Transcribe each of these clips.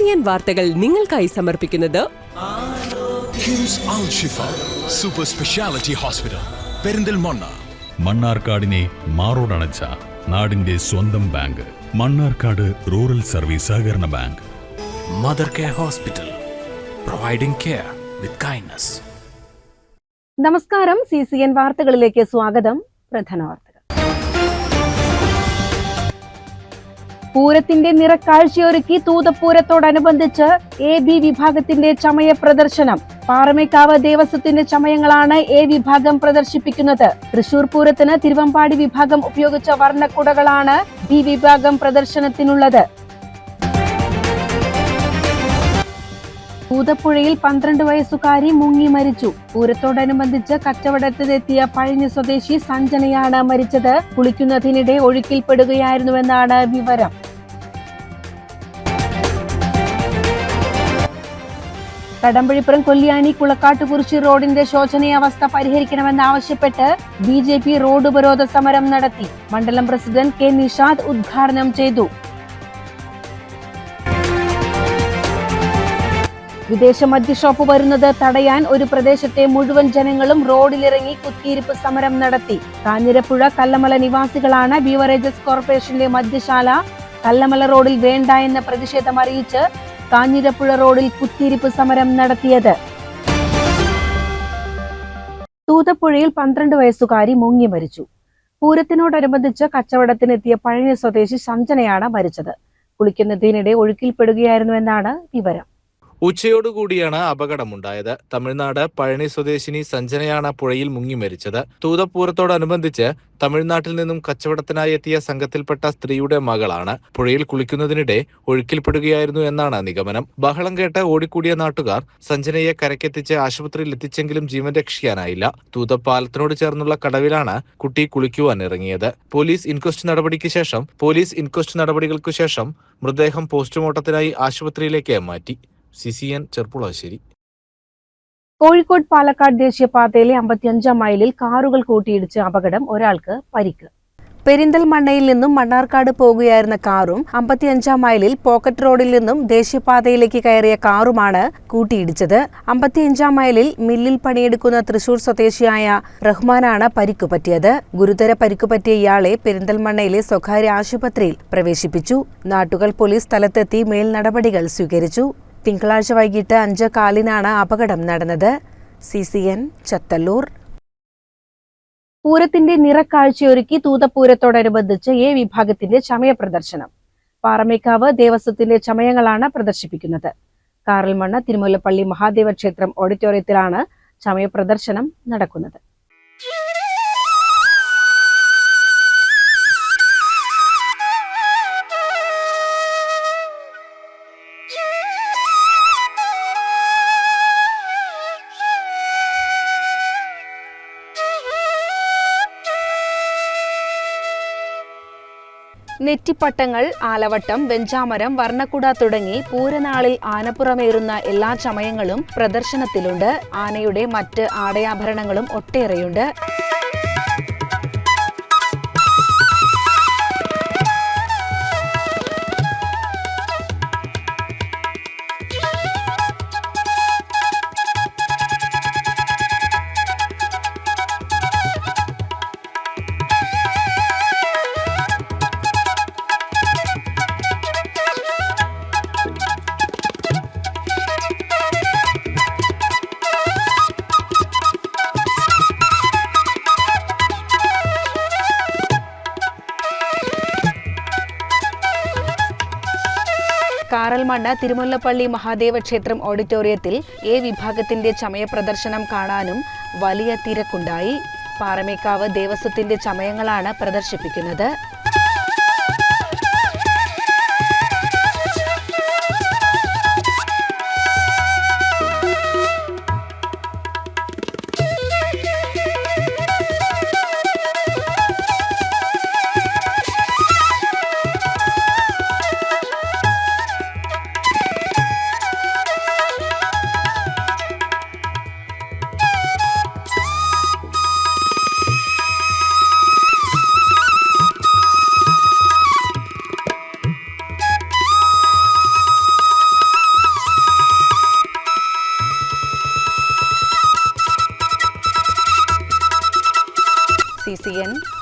CCN വാർത്തകൾ നിങ്ങൾക്കായി സമർപ്പിക്കുന്നത് കിംസ് അൽ ഷിഫ സൂപ്പർ സ്പെഷ്യാലിറ്റി ഹോസ്പിറ്റൽ പെരിന്തൽമണ്ണ. മണ്ണാർക്കാടിനെ മാറോടണച്ച നാടിന്റെ സ്വന്തം ബാങ്ക് മണ്ണാർക്കാട് റൂറൽ സർവീസ് സഹകരണ bank. Mother care hospital, providing care with kindness. നമസ്കാരം, CCN വാർത്തകളിലേക്ക് സ്വാഗതം. പ്രധാന വാർത്തകൾ. പൂരത്തിന്റെ നിറക്കാഴ്ചയൊരുക്കി തൂതപ്പൂരത്തോടനുബന്ധിച്ച് AB വിഭാഗത്തിന്റെ ചമയ പ്രദർശനം. പാറമേക്കാവ് ദേവസ്വത്തിന്റെ ചമയങ്ങളാണ് A വിഭാഗം പ്രദർശിപ്പിക്കുന്നത്. തൃശൂർ പൂരത്തിന് തിരുവമ്പാടി വിഭാഗം ഉപയോഗിച്ച വർണ്ണക്കുടകളാണ് B വിഭാഗം പ്രദർശനത്തിനുള്ളത്. തൂതപ്പുഴയിൽ 12 വയസ്സുകാരി മുങ്ങി മരിച്ചു. പൂരത്തോടനുബന്ധിച്ച് കച്ചവടത്തിനെത്തിയ പഴഞ്ഞി സ്വദേശി സഞ്ജനയാണ് മരിച്ചത്. കുളിക്കുന്നതിനിടെ ഒഴുക്കിൽപ്പെടുകയായിരുന്നുവെന്നാണ് വിവരം. കടമ്പഴിപ്പുറം കൊല്ലിയാനി കുളക്കാട്ടുകുറിച്ചി റോഡിന്റെ ശോചനീയാവസ്ഥ പരിഹരിക്കണമെന്നാവശ്യപ്പെട്ട് BJP റോഡ് ഉപരോധ സമരം നടത്തി. മണ്ഡലം പ്രസിഡന്റ് K നിഷാദ് ഉദ്ഘാടനം ചെയ്തു. വിദേശ മദ്യഷോപ്പ് വരുന്നത് തടയാൻ ഒരു പ്രദേശത്തെ മുഴുവൻ ജനങ്ങളും റോഡിലിറങ്ങി കുത്തിയിരിപ്പ് സമരം നടത്തി. കാഞ്ഞിരപ്പുഴ കല്ലമല നിവാസികളാണ് ബീവറേജസ് കോർപ്പറേഷന്റെ മദ്യശാല കല്ലമല റോഡിൽ വേണ്ട എന്ന പ്രതിഷേധം അറിയിച്ച് കാഞ്ഞിരപ്പുഴ റോഡിൽ കുത്തിയിരിപ്പ് സമരം നടത്തിയത്. തൂതപ്പുഴയിൽ 12 വയസ്സുകാരി മുങ്ങി മരിച്ചു. പൂരത്തിനോടനുബന്ധിച്ച് കച്ചവടത്തിനെത്തിയ പഴഞ്ഞി സ്വദേശി സഞ്ജനയാണ് മരിച്ചത്. കുളിക്കുന്നതിനിടെ ഒഴുക്കിൽപ്പെടുകയായിരുന്നുവെന്നാണ് വിവരം. ഉച്ചയോടുകൂടിയാണ് അപകടമുണ്ടായത്. തമിഴ്നാട് പഴനി സ്വദേശിനി സഞ്ജനയാണ് പുഴയിൽ മുങ്ങി മരിച്ചത്. തൂതപ്പൂരത്തോടനുബന്ധിച്ച് തമിഴ്നാട്ടിൽ നിന്നും കച്ചവടത്തിനായി എത്തിയ സംഘത്തിൽപ്പെട്ട സ്ത്രീയുടെ മകളാണ്. പുഴയിൽ കുളിക്കുന്നതിനിടെ ഒഴുക്കിൽപ്പെടുകയായിരുന്നു എന്നാണ് നിഗമനം. ബഹളം കേട്ട് ഓടിക്കൂടിയ നാട്ടുകാർ സഞ്ജനയെ കരക്കെത്തിച്ച് ആശുപത്രിയിൽ എത്തിച്ചെങ്കിലും ജീവൻ രക്ഷിക്കാനായില്ല. തൂതപ്പാലത്തിനോട് ചേർന്നുള്ള കടവിലാണ് കുട്ടി കുളിക്കുവാൻ ഇറങ്ങിയത്. പോലീസ് ഇൻക്വസ്റ്റ് നടപടികൾക്കു ശേഷം മൃതദേഹം പോസ്റ്റ്മോർട്ടത്തിനായി ആശുപത്രിയിലേക്ക് മാറ്റി. CCN ചെർപ്പുളശ്ശേരി. കോഴിക്കോട് പാലക്കാട് ദേശീയപാതയിലെ 55 മൈലിൽ കാറുകൾ കൂട്ടിയിടിച്ച് അപകടം, ഒരാൾക്ക് പരിക്ക്. പെരിന്തൽമണ്ണയിൽ നിന്നും മണ്ണാർക്കാട് പോകുകയായിരുന്ന കാറും 55 മൈലിൽ പോക്കറ്റ് റോഡിൽ നിന്നും ദേശീയപാതയിലേക്ക് കയറിയ കാറുമാണ് കൂട്ടിയിടിച്ചത്. 55 മൈലിൽ മില്ലിൽ പണിയെടുക്കുന്ന തൃശൂർ സ്വദേശിയായ റഹ്മാനാണ് പരിക്കുപറ്റിയത്. ഗുരുതര പരിക്കുപറ്റിയ ഇയാളെ പെരിന്തൽമണ്ണയിലെ സ്വകാര്യ ആശുപത്രിയിൽ പ്രവേശിപ്പിച്ചു. നാട്ടുകൽ പോലീസ് സ്ഥലത്തെത്തി മേൽ നടപടികൾ സ്വീകരിച്ചു. തിങ്കളാഴ്ച വൈകിട്ട് 5:15 അപകടം നടന്നത്. CCN ചത്തല്ലൂർ. പൂരത്തിന്റെ നിറക്കാഴ്ചയൊരുക്കി തൂതപ്പൂരത്തോടനുബന്ധിച്ച് A വിഭാഗത്തിന്റെ ചമയ പ്രദർശനം. പാറമേക്കാവ് ദേവസ്വത്തിന്റെ ചമയങ്ങളാണ് പ്രദർശിപ്പിക്കുന്നത്. കാറൽമണ്ണ തിരുമുല്ലപ്പള്ളി മഹാദേവ ക്ഷേത്രം ഓഡിറ്റോറിയത്തിലാണ് ചമയ പ്രദർശനം നടക്കുന്നത്. നെറ്റിപ്പട്ടങ്ങൾ, ആലവട്ടം, വെഞ്ചാമരം, വർണ്ണക്കുട തുടങ്ങി പൂരനാളിൽ ആനപ്പുറമേറുന്ന എല്ലാ ചമയങ്ങളും പ്രദർശനത്തിലുണ്ട്. ആനയുടെ മറ്റ് ആടയാഭരണങ്ങളും ഒട്ടേറെയുണ്ട്. കാറൽമണ്ണ തിരുമുല്ലപ്പള്ളി മഹാദേവ ക്ഷേത്രം ഓഡിറ്റോറിയത്തിൽ A വിഭാഗത്തിന്റെ ചമയ പ്രദർശനം കാണാനും വലിയ തിരക്കുണ്ടായി. പാറമേക്കാവ് ദേവസ്വത്തിന്റെ ചമയങ്ങളാണ് പ്രദർശിപ്പിക്കുന്നത്.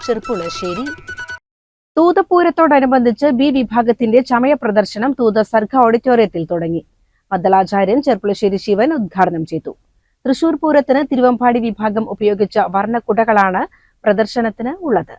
ചെർപ്പുളശ്ശേരി. തൂതപൂരത്തോടനുബന്ധിച്ച് ബി വിഭാഗത്തിന്റെ ചമയ പ്രദർശനം തൂത സർഗ ഓഡിറ്റോറിയത്തിൽ തുടങ്ങി. മദ്ദളാചാര്യൻ ചെർപ്പുളശ്ശേരി ശിവൻ ഉദ്ഘാടനം ചെയ്തു. തൃശൂർ പൂരത്തിന് തിരുവമ്പാടി വിഭാഗം ഉപയോഗിച്ച വർണ്ണക്കുടകളാണ് പ്രദർശനത്തിന് ഉള്ളത്.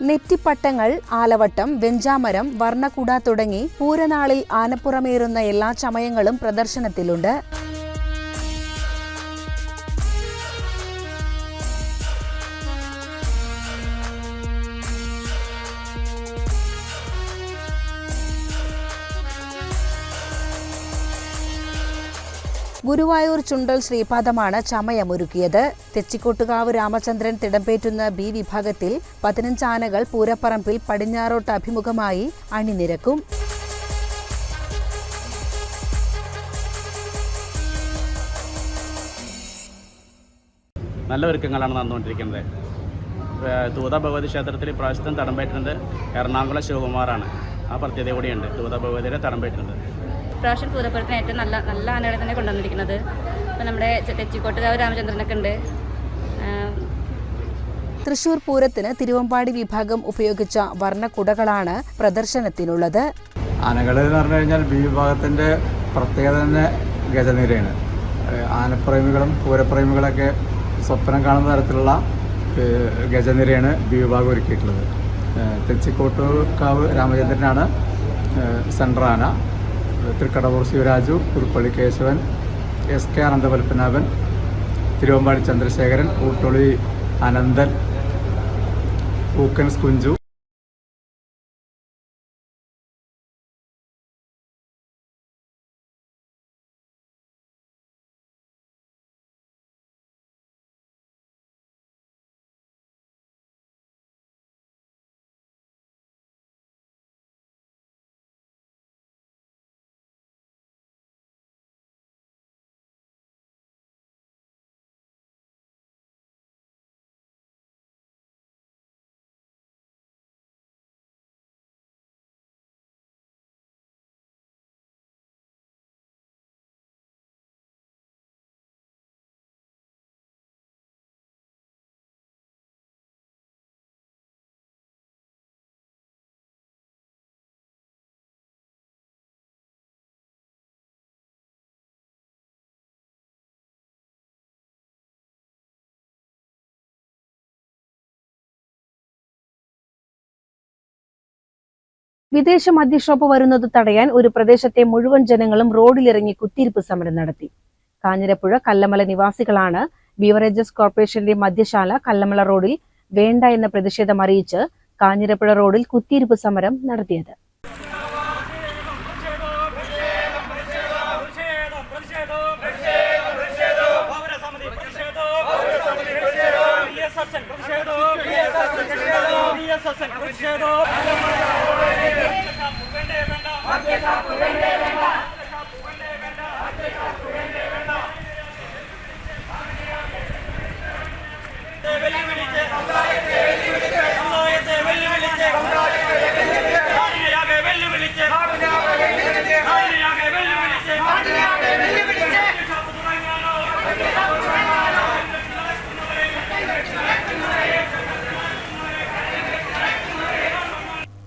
നെറ്റിപ്പട്ടങ്ങൾ, ആലവട്ടം, വെഞ്ചാമരം, വർണ്ണക്കുട തുടങ്ങി പൂരനാളിൽ ആനപ്പുറമേറുന്ന എല്ലാ ചമയങ്ങളും പ്രദർശനത്തിലുണ്ട്. ഗുരുവായൂർ ചുണ്ടൽ ശ്രീപാദമാണ് ചമയമൊരുക്കിയത്. തെച്ചിക്കോട്ടുകാവ് രാമചന്ദ്രൻ തിടമ്പേറ്റുന്ന ബി വിഭാഗത്തിൽ 15 ആനകൾ പൂരപ്പറമ്പിൽ പടിഞ്ഞാറോട്ട് അഭിമുഖമായി അണിനിരക്കും. നല്ല ഒരുക്കങ്ങളാണ് നടന്നുകൊണ്ടിരിക്കുന്നത്. തൂത ഭഗവതി ക്ഷേത്രത്തിൽ പ്രാവശ്യത്തിന് തടംപേറ്റുന്നത് എറണാകുളം ശിവകുമാറാണ്. ആ പ്രത്യേകത കൂടിയുണ്ട് തൂത ഭഗവതിയുടെ തടംപേറ്റുന്നത്. പ്രാവശ്യം പൂരപ്പുരത്തിന് ഏറ്റവും നല്ല ആനകളെ തന്നെ കൊണ്ടുവന്നിരിക്കുന്നത്. ഇപ്പം നമ്മുടെ തെച്ചിക്കോട്ടുകാവ് രാമചന്ദ്രനൊക്കെ ഉണ്ട്. തൃശൂർ പൂരത്തിന് തിരുവമ്പാടി വിഭാഗം ഉപയോഗിച്ച വർണ്ണക്കുടകളാണ് പ്രദർശനത്തിനുള്ളത്. ആനകൾ എന്ന് പറഞ്ഞു കഴിഞ്ഞാൽ ബി വിഭാഗത്തിൻ്റെ പ്രത്യേകത തന്നെ ഗജനിരയാണ്. ആനപ്രേമികളും പൂരപ്രേമികളൊക്കെ സ്വപ്നം കാണുന്ന തരത്തിലുള്ള ഗജനിരയാണ് ബി വിഭാഗം ഒരുക്കിയിട്ടുള്ളത്. തെച്ചിക്കോട്ടുകാവ് രാമചന്ദ്രനാണ് സെൻട്രൽ ആന. തൃക്കടവൂർ ശിവരാജു, പുതുപ്പള്ളി കേശവൻ, SK അനന്തപത്മനാഭൻ, തിരുവമ്പാടി ചന്ദ്രശേഖരൻ, ഊട്ടൊളി അനന്തൻ, പൂക്കൻസ് കുഞ്ചു. വിദേശ മദ്യഷോപ്പ് വരുന്നത് തടയാൻ ഒരു പ്രദേശത്തെ മുഴുവൻ ജനങ്ങളും റോഡിലിറങ്ങി കുത്തിയിരിപ്പ് സമരം നടത്തി. കാഞ്ഞിരപ്പുഴ കല്ലമല നിവാസികളാണ് ബീവറേജസ് കോർപ്പറേഷന്റെ മദ്യശാല കല്ലമല റോഡിൽ വേണ്ട എന്ന പ്രതിഷേധം അറിയിച്ച് കാഞ്ഞിരപ്പുഴ റോഡിൽ കുത്തിയിരിപ്പ് സമരം നടത്തിയത്.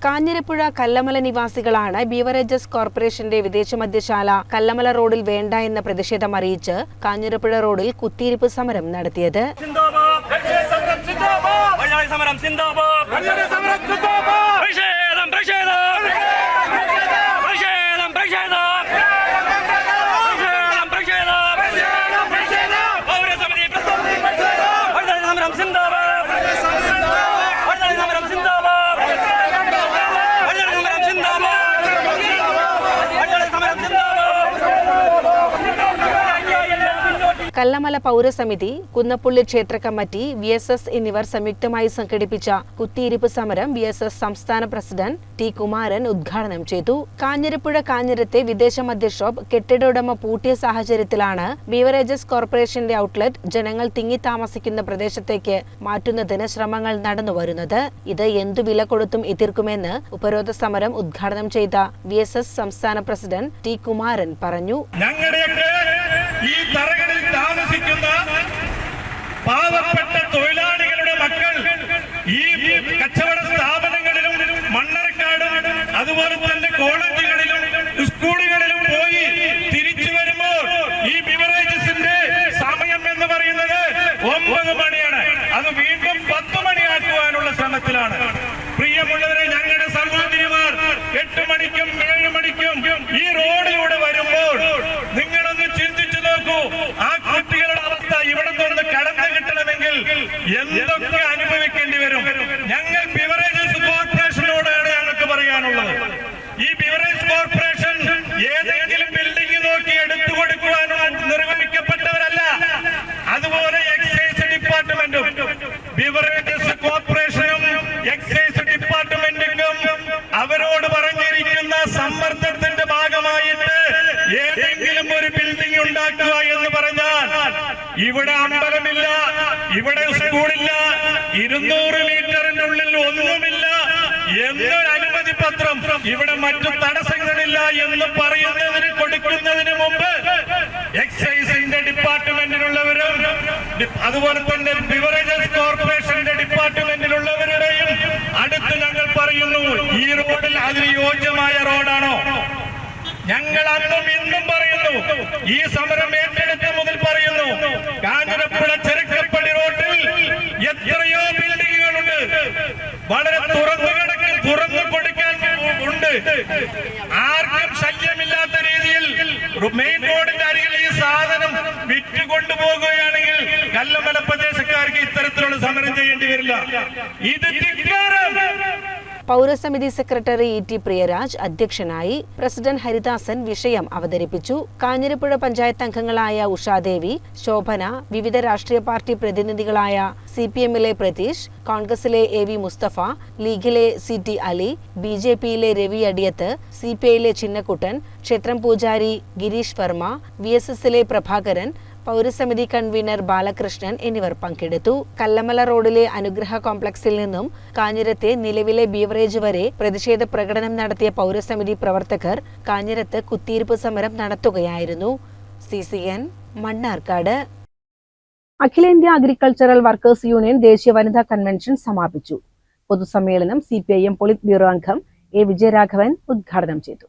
കാഞ്ഞിരപ്പുഴ കല്ലമല നിവാസികളാണ് ബീവറേജസ് കോർപ്പറേഷന്റെ വിദേശ മദ്യശാല കല്ലമല റോഡിൽ വേണ്ട എന്ന പ്രതിഷേധം അറിയിച്ച് കാഞ്ഞിരപ്പുഴ റോഡിൽ കുത്തിയിരിപ്പ് സമരം നടത്തിയത്. കല്ലമല പൗരസമിതി, കുന്നപ്പുള്ളി ക്ഷേത്ര കമ്മിറ്റി, VSS എന്നിവർ സംയുക്തമായി സംഘടിപ്പിച്ച കുത്തിയിരിപ്പ് സമരം VSS സംസ്ഥാന പ്രസിഡന്റ് T. കുമാരൻ ഉദ്ഘാടനം ചെയ്തു. കാഞ്ഞിരപ്പുഴ കാഞ്ഞിരത്തെ വിദേശ മദ്യ ഷോപ്പ് കെട്ടിട ഉടമ പൂട്ടിയ സാഹചര്യത്തിലാണ് ബീവറേജസ് കോർപ്പറേഷന്റെ ഔട്ട്ലെറ്റ് ജനങ്ങൾ തിങ്ങി താമസിക്കുന്ന പ്രദേശത്തേക്ക് മാറ്റുന്നതിന് ശ്രമങ്ങൾ നടന്നുവരുന്നത്. ഇത് എന്തു വില കൊടുത്തും എതിർക്കുമെന്ന് ഉപരോധ സമരം ഉദ്ഘാടനം ചെയ്ത VSS സംസ്ഥാന പ്രസിഡന്റ് T. കുമാരൻ പറഞ്ഞു. ഈ തറകളിൽ താമസിക്കുന്ന പാവപ്പെട്ട തൊഴിലാളികളുടെ മക്കൾ ഈ കച്ചവട സ്ഥാപനങ്ങളിലും മണ്ണാർക്കാടും അതുപോലെ തന്നെ കോളേജുകളിലും സ്കൂളുകളിലും പോയി തിരിച്ചു വരുമ്പോൾ ഈ ബിവറേജസിന്റെ സമയം എന്ന് പറയുന്നത് 9 മണിയാണ്. അത് വീണ്ടും 10 മണിയാക്കുവാനുള്ള ശ്രമത്തിലാണ്. പ്രിയമുള്ളവരെ, ഞങ്ങളുടെ സഹോദരിമാർ 8 മണിക്കും 7 മണിക്കും ഈ റോഡിലൂടെ വരുമ്പോൾ നിങ്ങളൊന്ന് ചിന്തിച്ചു നോക്കൂ. ആ കുട്ടികളുടെ അവസ്ഥ ഇവിടെ നിന്ന് കടന്നു കിട്ടണമെങ്കിൽ എന്തൊക്കെ അനുഭവിക്കേണ്ടി വരും. ഞങ്ങൾ ബിവറേജസ് കോർപ്പറേഷനോടാണ് ഞങ്ങൾക്ക് പറയാനുള്ളത്. ഈ ബിവറേജ് കോർപ്പറേഷൻ ഏതെങ്കിലും ബിൽഡിംഗ് നോക്കി എടുത്തു കൊടുക്കുവാനോ നിർവഹിക്കപ്പെട്ടവരല്ല. അതുപോലെ എക്സൈസ് ഡിപ്പാർട്ട്മെന്റും ബിവറേജസ് കോർപ്പറേഷനും എക്സൈസ് ഡിപ്പാർട്ട്മെന്റിനും അവരോട് പറഞ്ഞിരിക്കുന്ന സമ്മർദ്ദത്തിന്റെ ഭാഗമായിട്ട് ഏതെങ്കിലും ഒരു ബിൽഡിംഗ് ഉണ്ടാക്കുക എന്ന് പറഞ്ഞാൽ ഇവിടെ അമ്പലമില്ല, ഇവിടെ സ്കൂളില്ല, 200 മീറ്ററിന്റെ ഉള്ളിൽ ഒന്നുമില്ല എന്നൊരു അനുമതി പത്രം, ഇവിടെ മറ്റു തടസ്സങ്ങളില്ല എന്ന് പറയുന്നതിന് കൊടുക്കുന്നതിന് മുമ്പ് എക്സൈസിന്റെ ഡിപ്പാർട്ട്മെന്റിലുള്ളവരും അതുപോലെ തന്നെ ബിവറേജസ് കോർപ്പറേഷന്റെ ഡിപ്പാർട്ട്മെന്റിലുള്ളവരുടെയും അടുത്ത് ഞങ്ങൾ പറയുന്നു, ഈ റോഡിൽ അതിന് യോജ്യമായ റോഡാണോ? ഞങ്ങൾ അന്നും ഇന്നും പറയുന്നു, ഈ സമരം ഏറ്റെടുത്ത മുതൽ പറയുന്നു, കാഞ്ഞിരപ്പുഴ ചെറുക്കപ്പള്ളി റോഡിൽ എത്രയോ ബിൽഡിങ്ങുകളുണ്ട്, വളരെ തുറന്നു കൊടുക്കാൻ ഉണ്ട്. ആർക്കും ശല്യമില്ലാത്ത രീതിയിൽ മെയിൻ റോഡിന്റെ അരികിൽ ഈ സാധനം വിറ്റുകൊണ്ടുപോകുകയാണെങ്കിൽ കല്ലമല പ്രദേശക്കാർക്ക് ഇത്തരത്തിലുള്ള സമരം ചെയ്യേണ്ടി വരില്ല. ഇത് ധിക്കാരം. പൗരസമിതി സെക്രട്ടറി E. T. പ്രിയരാജ് അധ്യക്ഷനായി. പ്രസിഡന്റ് ഹരിദാസൻ വിഷയം അവതരിപ്പിച്ചു. കാഞ്ഞിരപ്പുഴ പഞ്ചായത്ത് അംഗങ്ങളായ ഉഷാദേവി, ശോഭന, വിവിധ രാഷ്ട്രീയ പാർട്ടി പ്രതിനിധികളായ CPM-ലെ പ്രതീഷ്, കോൺഗ്രസിലെ AV മുസ്തഫ, ലീഗിലെ CT അലി, BJP-യിലെ രവി അടിയത്ത്, CPI-ലെ ചിന്നക്കുട്ടൻ, ക്ഷേത്രം പൂജാരി ഗിരീഷ് വർമ്മ, VSS-ലെ പ്രഭാകരൻ, പൗരസമിതി കൺവീനർ ബാലകൃഷ്ണൻ എന്നിവർ പങ്കെടുത്തു. കല്ലമല റോഡിലെ അനുഗ്രഹ കോംപ്ലക്സിൽ നിന്നും കാഞ്ഞിരത്തെ നിലവിലെ ബീവറേജ് വരെ പ്രതിഷേധ പ്രകടനം നടത്തിയ പൗരസമിതി പ്രവർത്തകർ കാഞ്ഞിരത്ത് കുത്തിയിരിപ്പ് സമരം നടത്തുകയായിരുന്നു. CCN മണ്ണാർക്കാട്. അഖിലേന്ത്യാ അഗ്രികൾച്ചറൽ വർക്കേഴ്സ് യൂണിയൻ ദേശീയ വനിതാ കൺവെൻഷൻ സമാപിച്ചു. പൊതുസമ്മേളനം CPIM പോളിറ്റ് ബ്യൂറോ അംഗം A. വിജയരാഘവൻ ഉദ്ഘാടനം ചെയ്തു.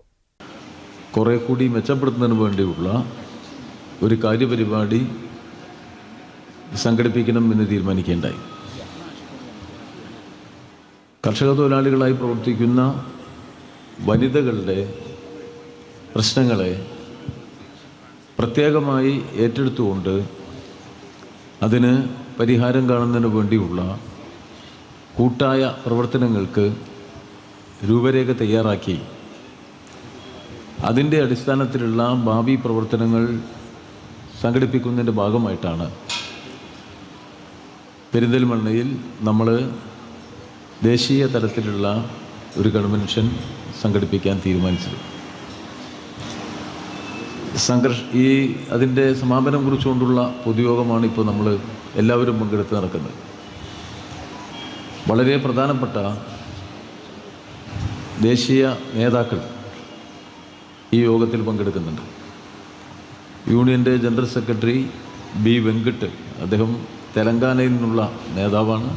കുറെ കൂടി മെച്ചപ്പെടുത്തുന്നതിന് വേണ്ടിയുള്ള ഒരു കാര്യപരിപാടി സംഘടിപ്പിക്കണം എന്ന് തീരുമാനിക്കേണ്ടായി. കർഷക തൊഴിലാളികളായി പ്രവർത്തിക്കുന്ന വനിതകളുടെ പ്രശ്നങ്ങളെ പ്രത്യേകമായി ഏറ്റെടുത്തുകൊണ്ട് അതിന് പരിഹാരം കാണുന്നതിന് വേണ്ടിയുള്ള കൂട്ടായ പ്രവർത്തനങ്ങൾക്ക് രൂപരേഖ തയ്യാറാക്കി അതിൻ്റെ അടിസ്ഥാനത്തിലുള്ള ഭാവി പ്രവർത്തനങ്ങൾ സംഘടിപ്പിക്കുന്നതിൻ്റെ ഭാഗമായിട്ടാണ് പെരിന്തൽമണ്ണയിൽ നമ്മൾ ദേശീയ തലത്തിലുള്ള ഒരു കൺവെൻഷൻ സംഘടിപ്പിക്കാൻ തീരുമാനിച്ചത്. അതിൻ്റെ സമാപനം കുറിച്ചുകൊണ്ടുള്ള പൊതുയോഗമാണ് ഇപ്പോൾ നമ്മൾ എല്ലാവരും പങ്കെടുത്ത് നടക്കുന്നത്. വളരെ പ്രധാനപ്പെട്ട ദേശീയ നേതാക്കൾ ഈ യോഗത്തിൽ പങ്കെടുക്കുന്നുണ്ട്. യൂണിയൻ്റെ ജനറൽ സെക്രട്ടറി B. വെങ്കട്ട്, അദ്ദേഹം തെലങ്കാനയിൽ നിന്നുള്ള നേതാവാണ്,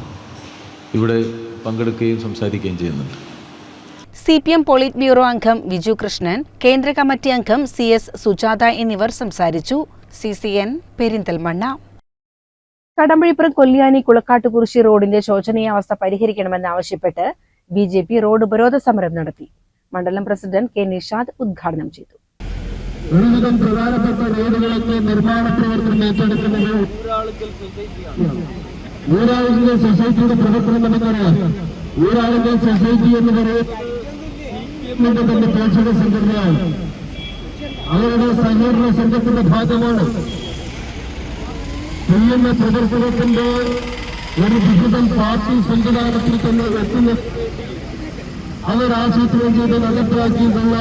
ഇവിടെ പങ്കെടുക്കുകയും സംസാരിക്കുകയും ചെയ്യുന്നുണ്ട്. CPM പോളിറ്റ് ബ്യൂറോ അംഗം വിജു കൃഷ്ണൻ, കേന്ദ്ര കമ്മിറ്റി അംഗം CS സുജാത എന്നിവർ സംസാരിച്ചു. CCN പെരിന്തൽമണ്ണ. കടമ്പഴിപ്പുറം കൊല്ലിയാനി കുളക്കാട്ടുകുറിശി റോഡിന്റെ ശോചനീയാവസ്ഥ പരിഹരിക്കണമെന്നാവശ്യപ്പെട്ട് BJP റോഡ് ഉപരോധ സമരം നടത്തി. മണ്ഡലം പ്രസിഡന്റ് K. നിഷാദ് ഉദ്ഘാടനം ചെയ്തു. ഒരുവിധം പ്രധാനപ്പെട്ട റോഡുകളൊക്കെ നിർമ്മാണ പ്രവർത്തനം ഏറ്റെടുക്കുന്നത് ഊരാളുങ്കൽ സൊസൈറ്റിയുടെ പ്രവർത്തനം നമുക്കറിയാം. ഊരാളുങ്കൽ സൊസൈറ്റി എന്ന് പറയുന്നത് തന്നെ പോഷക സംഘടനയാണ്. അവരുടെ സഹകരണ സംഘത്തിന്റെ ഭാഗമാണ്. ചെയ്യുന്ന പ്രവർത്തനത്തിന്റെ ഒരു വിഹിതം പാർട്ടി സംവിധാനത്തിൽ തന്നെ എത്തുന്ന അവരാസൂത്രണം ചെയ്ത് നടപ്പിലാക്കിയിട്ടുള്ള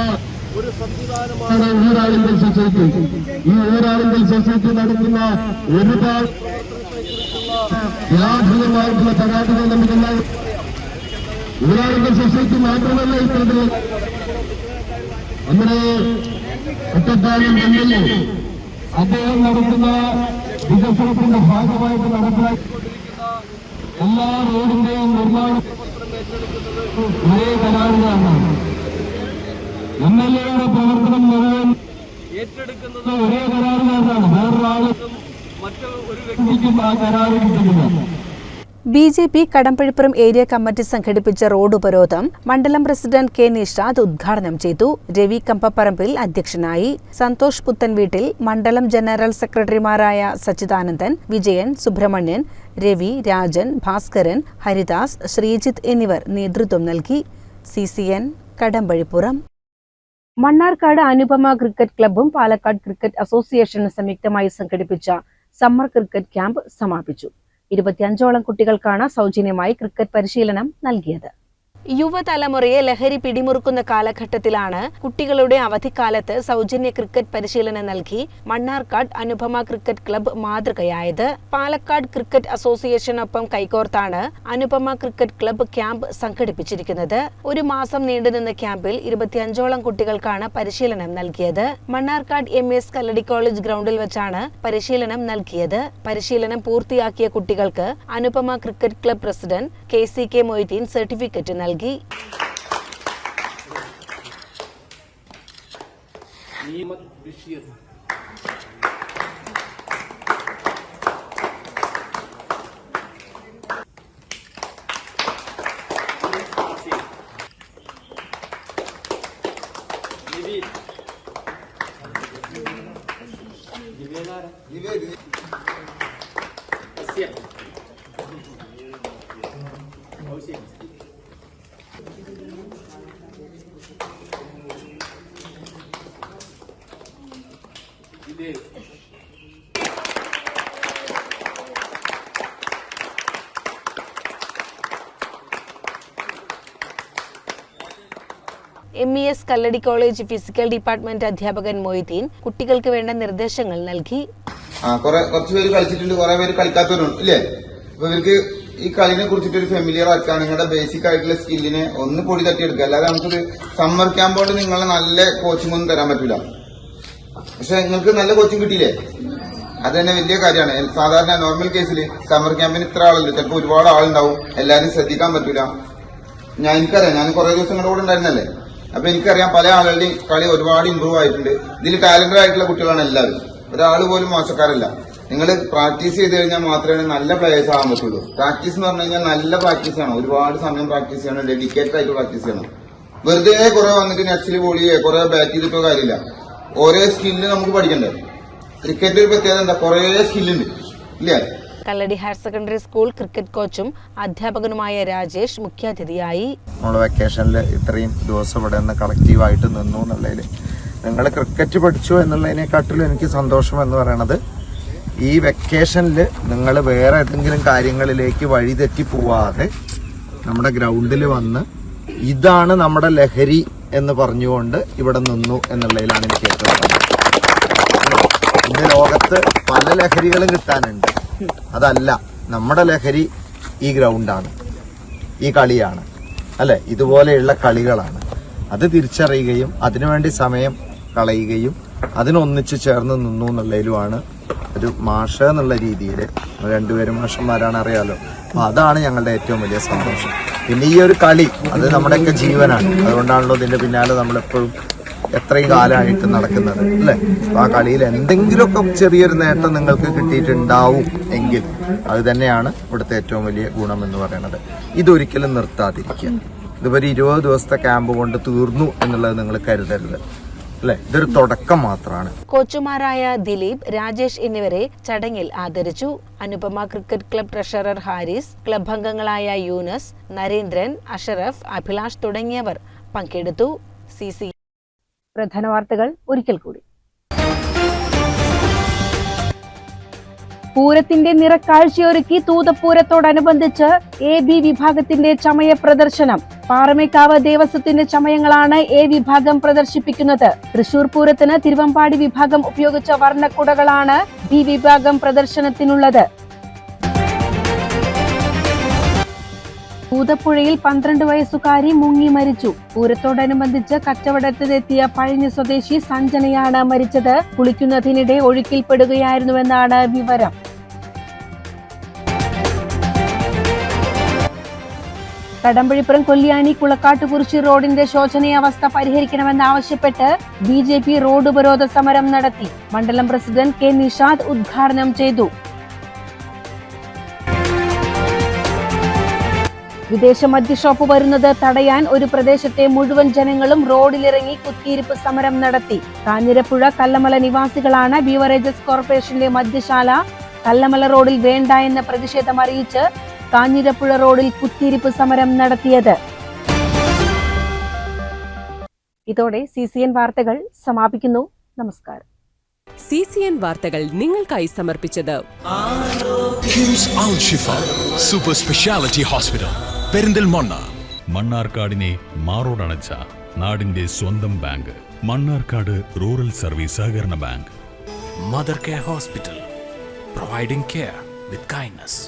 ഒരു സംവിധാനമാണ് ഊരാളുങ്കൽ സൊസൈറ്റി. ഈ ഊരാളുങ്കൽ സൊസൈറ്റി നടത്തുന്ന ഒരുപാട് വ്യാപകമായിട്ടുള്ള പരാതികൾ നമുക്കെല്ലാം ഊരാളുങ്കൽ സൊസൈറ്റി മാത്രമല്ല ഇത്തരത്തിൽ നമ്മുടെ ഒറ്റപ്പാലം എംഎൽഎ അദ്ദേഹം നടത്തുന്ന വികസനത്തിന്റെ ഭാഗമായിട്ട് നടപ്പിലാക്കിക്കൊണ്ടിരിക്കുന്ന എല്ലാ റോഡിന്റെയും നിർമ്മാണം ഒരേ കരാറുകാരാണ്. എംഎൽഎയുടെ പ്രവർത്തനം മുഴുവൻ ഏറ്റെടുക്കുന്നത് ഒരേ കരാറുകാരനാണ്. വേറൊരാളും മറ്റൊരു വ്യക്തിക്കും ആ കരാറ് കിട്ടുന്നില്ല. BJP കടമ്പഴിപ്പുറം ഏരിയ കമ്മിറ്റി സംഘടിപ്പിച്ച റോഡ് ഉപരോധം മണ്ഡലം പ്രസിഡന്റ് കെ നിഷാദ് ഉദ്ഘാടനം ചെയ്തു. രവി കമ്പപ്പറമ്പിൽ അധ്യക്ഷനായി. സന്തോഷ് പുത്തൻവീട്ടിൽ, മണ്ഡലം ജനറൽ സെക്രട്ടറിമാരായ സച്ചിദാനന്ദൻ, വിജയൻ, സുബ്രഹ്മണ്യൻ, രവി, രാജൻ, ഭാസ്കരൻ, ഹരിദാസ്, ശ്രീജിത്ത് എന്നിവർ നേതൃത്വം നൽകി. CCN കടമ്പഴിപ്പുറം. മണ്ണാർക്കാട് അനുപമ ക്രിക്കറ്റ് ക്ലബ്ബും പാലക്കാട് ക്രിക്കറ്റ് അസോസിയേഷനും സംയുക്തമായി സംഘടിപ്പിച്ച സമ്മർ ക്രിക്കറ്റ് ക്യാമ്പ് സമാപിച്ചു. 25ഓളം കുട്ടികൾക്കാണ് സൗജന്യമായി ക്രിക്കറ്റ് പരിശീലനം നൽകിയത്. യുവതലമുറയെ ലഹരി പിടിമുറുക്കുന്ന കാലഘട്ടത്തിലാണ് കുട്ടികളുടെ അവധിക്കാലത്ത് സൗജന്യ ക്രിക്കറ്റ് പരിശീലനം നൽകി മണ്ണാർക്കാട് അനുപമ ക്രിക്കറ്റ് ക്ലബ്ബ് മാതൃകയായത്. പാലക്കാട് ക്രിക്കറ്റ് അസോസിയേഷനൊപ്പം കൈകോർത്താണ് അനുപമ ക്രിക്കറ്റ് ക്ലബ്ബ് ക്യാമ്പ് സംഘടിപ്പിച്ചിരിക്കുന്നത്. ഒരു മാസം നീണ്ടുനിന്ന ക്യാമ്പിൽ 25ഓളം കുട്ടികൾക്കാണ് പരിശീലനം നൽകിയത്. മണ്ണാർക്കാട് MS കല്ലടി കോളേജ് ഗ്രൗണ്ടിൽ വെച്ചാണ് പരിശീലനം നൽകിയത്. പരിശീലനം പൂർത്തിയാക്കിയ കുട്ടികൾക്ക് Anupama cricket club president KCK Moideen certificate നൽകി. MES കല്ലടി കോളേജ് ഫിസിക്കൽ ഡിപ്പാർട്ട്മെന്റ് അധ്യാപകൻ മൊയ്തീൻ കുട്ടികൾക്ക് വേണ്ട നിർദ്ദേശങ്ങൾ നൽകി. കുറച്ച് പേര് കളിച്ചിട്ടുണ്ട്, കുറെ പേര് കളിക്കാത്തവരുണ്ട് ഇല്ലേ? അപ്പൊ ഇവർക്ക് ഈ കളിനെ കുറിച്ചിട്ട് ഒരു ഫെമിലിയർ ആക്കാൻ നിങ്ങളുടെ ബേസിക് ആയിട്ടുള്ള സ്കില്ലിനെ ഒന്ന് പൊടി തട്ടിയെടുക്കുക. അല്ലാതെ നമുക്കൊരു സമ്മർ ക്യാമ്പോട് നിങ്ങളെ നല്ല കോച്ചിങ് ഒന്നും തരാൻ പറ്റൂല. പക്ഷെ നിങ്ങൾക്ക് നല്ല കോച്ചിങ് കിട്ടിയില്ലേ, അത് തന്നെ വലിയ കാര്യമാണ്. സാധാരണ നോർമൽ കേസിൽ സമ്മർ ക്യാമ്പിന് ഇത്ര ആളുണ്ട്, ചിലപ്പോൾ ഒരുപാട് ആളുണ്ടാവും, എല്ലാവരും ശ്രദ്ധിക്കാൻ പറ്റൂല. എനിക്കറിയാം, ഞാൻ കുറെ ദിവസം നിങ്ങളുടെ കൂടെ ഉണ്ടായിരുന്നല്ലേ. അപ്പൊ എനിക്കറിയാം പല ആളുകളുടെയും കളി ഒരുപാട് ഇമ്പ്രൂവ് ആയിട്ടുണ്ട്. ഇതിൽ ടാലന്റഡ് ആയിട്ടുള്ള കുട്ടികളാണ് എല്ലാവരും, ഒരാൾ പോലും മോശക്കാരല്ല. നിങ്ങൾ പ്രാക്ടീസ് ചെയ്ത് കഴിഞ്ഞാൽ മാത്രമേ നല്ല പ്ലേയേഴ്സ് ആകാൻ പറ്റുള്ളൂ. പ്രാക്ടീസ് എന്ന് പറഞ്ഞു കഴിഞ്ഞാൽ നല്ല പ്രാക്ടീസ് ചെയ്യണം, ഒരുപാട് സമയം പ്രാക്ടീസ് ചെയ്യണം, ഡെഡിക്കേറ്റഡ് ആയിട്ട് പ്രാക്ടീസ് ചെയ്യണം. വെറുതെ കുറെ വന്നിട്ട് നെറ്റ്സിൽ ബോളിയോ കുറെ ബാറ്റ് ചെയ്തിട്ടോ കാര്യമില്ല. ഓരോ സ്കില്ല് നമുക്ക് പഠിക്കണ്ടേ. ക്രിക്കറ്റ് ഒരു പ്രത്യേകത എന്താ, കുറെ സ്കില്ലുണ്ട് ഇല്ലേ? Kalladi higher secondary school cricket കോച്ചും അധ്യാപകനുമായ രാജേഷ് മുഖ്യാതിഥിയായി. നമ്മൾ വെക്കേഷനിൽ ഇത്രയും ദിവസം ഇവിടെ നിന്ന് കളക്റ്റീവായിട്ട് നിന്നു എന്നുള്ളതിൽ നിങ്ങൾ ക്രിക്കറ്റ് പഠിച്ചു എന്നുള്ളതിനെക്കാട്ടിലും എനിക്ക് സന്തോഷം എന്ന് പറയണത് ഈ വെക്കേഷനിൽ നിങ്ങൾ വേറെ ഏതെങ്കിലും കാര്യങ്ങളിലേക്ക് വഴിതെറ്റി പോവാതെ നമ്മുടെ ഗ്രൗണ്ടിൽ വന്ന് ഇതാണ് നമ്മുടെ ലഹരി എന്ന് പറഞ്ഞുകൊണ്ട് ഇവിടെ നിന്നു എന്നുള്ളതിലാണ് എനിക്ക് ഏറ്റവും സന്തോഷം. ഇന്ന് ലോകത്ത് പല ലഹരികളും കിട്ടാനുണ്ട്, അതല്ല നമ്മുടെ ലഹരി ഈ ഗ്രൗണ്ടാണ്, ഈ കളിയാണ് അല്ലെ, ഇതുപോലെയുള്ള കളികളാണ്. അത് തിരിച്ചറിയുകയും അതിനുവേണ്ടി സമയം കളയുകയും അതിനൊന്നിച്ചു ചേർന്ന് നിന്നു എന്നുള്ളതിലുമാണ് ഒരു മാഷ എന്നുള്ള രീതിയിൽ. രണ്ടുപേരും മാഷന്മാരാണ്, അറിയാലോ. അപ്പൊ അതാണ് ഞങ്ങളുടെ ഏറ്റവും വലിയ സന്തോഷം. പിന്നെ ഈ ഒരു കളി അത് നമ്മുടെയൊക്കെ ജീവനാണ്. അതുകൊണ്ടാണല്ലോ ഇതിന്റെ പിന്നാലെ നമ്മളെപ്പോഴും എത്രയും കാലമായിട്ട് നടക്കുന്നത് അല്ലേ. ആ കളിയിൽ എന്തെങ്കിലുമൊക്കെ ചെറിയൊരു നേട്ടം നിങ്ങൾക്ക് കിട്ടിയിട്ടുണ്ടാവും എങ്കിൽ അത് തന്നെയാണ് ഇവിടുത്തെ ഏറ്റവും വലിയ ഗുണം എന്ന് പറയുന്നത്. ഇതൊരിക്കലും നിർത്താതിരിക്കുക. ഇതുവരെ 20 ദിവസത്തെ ക്യാമ്പ് കൊണ്ട് തീർന്നു എന്നുള്ളത് നിങ്ങൾ കരുതരുത് അല്ലെ, ഇതൊരു തുടക്കം മാത്രമാണ്. കോച്ചുമാരായ ദിലീപ്, രാജേഷ് എന്നിവരെ ചടങ്ങിൽ ആദരിച്ചു. Anupama cricket club treasurer Haris, club അംഗങ്ങളായ യൂനസ്, നരേന്ദ്രൻ, അഷറഫ്, അഭിലാഷ് തുടങ്ങിയവർ പങ്കെടുത്തു. CC പ്രധാന വാർത്തകൾ ഒരിക്കൽ കൂടി. പൂരത്തിന്റെ നിറക്കാഴ്ചയൊരുക്കി തൂതപ്പൂരത്തോടനുബന്ധിച്ച് AB വിഭാഗത്തിന്റെ ചമയ പ്രദർശനം. പാറമേക്കാവ് ദേവസ്വത്തിന്റെ ചമയങ്ങളാണ് A വിഭാഗം പ്രദർശിപ്പിക്കുന്നത്. തൃശൂർ പൂരത്തിന് തിരുവമ്പാടി വിഭാഗം ഉപയോഗിച്ച വർണ്ണക്കുടകളാണ് B വിഭാഗം പ്രദർശനത്തിനുള്ളത്. തൂതപ്പുഴയിൽ 12 വയസ്സുകാരി മുങ്ങി മരിച്ചു. പൂരത്തോടനുബന്ധിച്ച് കച്ചവടത്തിനെത്തിയ പഴഞ്ഞി സ്വദേശി സഞ്ജനയാണ് മരിച്ചത്. കുളിക്കുന്നതിനിടെ ഒഴുക്കിൽപ്പെടുകയായിരുന്നുവെന്നാണ് വിവരം. കടമ്പഴിപ്പുറം കൊല്ലിയാനി കുളക്കാട്ടുകുറിച്ചി റോഡിന്റെ ശോചനീയാവസ്ഥ പരിഹരിക്കണമെന്നാവശ്യപ്പെട്ട് BJP റോഡ് ഉപരോധ സമരം നടത്തി. മണ്ഡലം പ്രസിഡന്റ് K നിഷാദ് ഉദ്ഘാടനം ചെയ്തു. വിദേശ മദ്യഷോപ്പ് വരുന്നത് തടയാൻ ഒരു പ്രദേശത്തെ മുഴുവൻ ജനങ്ങളും റോഡിലിറങ്ങി കുത്തിയിരിപ്പ് സമരം നടത്തി. കാഞ്ഞിരപ്പുഴ കല്ലമല നിവാസികളാണ് ബീവറേജസ് കോർപ്പറേഷന്റെ മദ്യശാല കല്ലമല റോഡിൽ വേണ്ട എന്ന പ്രതിഷേധം അറിയിച്ച് കാഞ്ഞിരപ്പുഴ റോഡിൽ കുത്തിയിരിപ്പ് സമരം നടത്തിയത്. ഇതോടെ CCN വാർത്തകൾ സമാപിക്കുന്നു. നമസ്കാരം. CCN വാർത്തകൾ നിങ്ങൾക്കായി സമർപ്പിച്ചത് സൂപ്പർ സ്പെഷ്യാലിറ്റി ഹോസ്പിറ്റൽ പെരിന്തൽമണ്ണ. മണ്ണാർക്കാടിനെ മാറോടണച്ച നാടിന്റെ സ്വന്തം ബാങ്ക് മണ്ണാർക്കാട് റൂറൽ സർവീസ് സഹകരണ bank. Mother care hospital, providing care with kindness.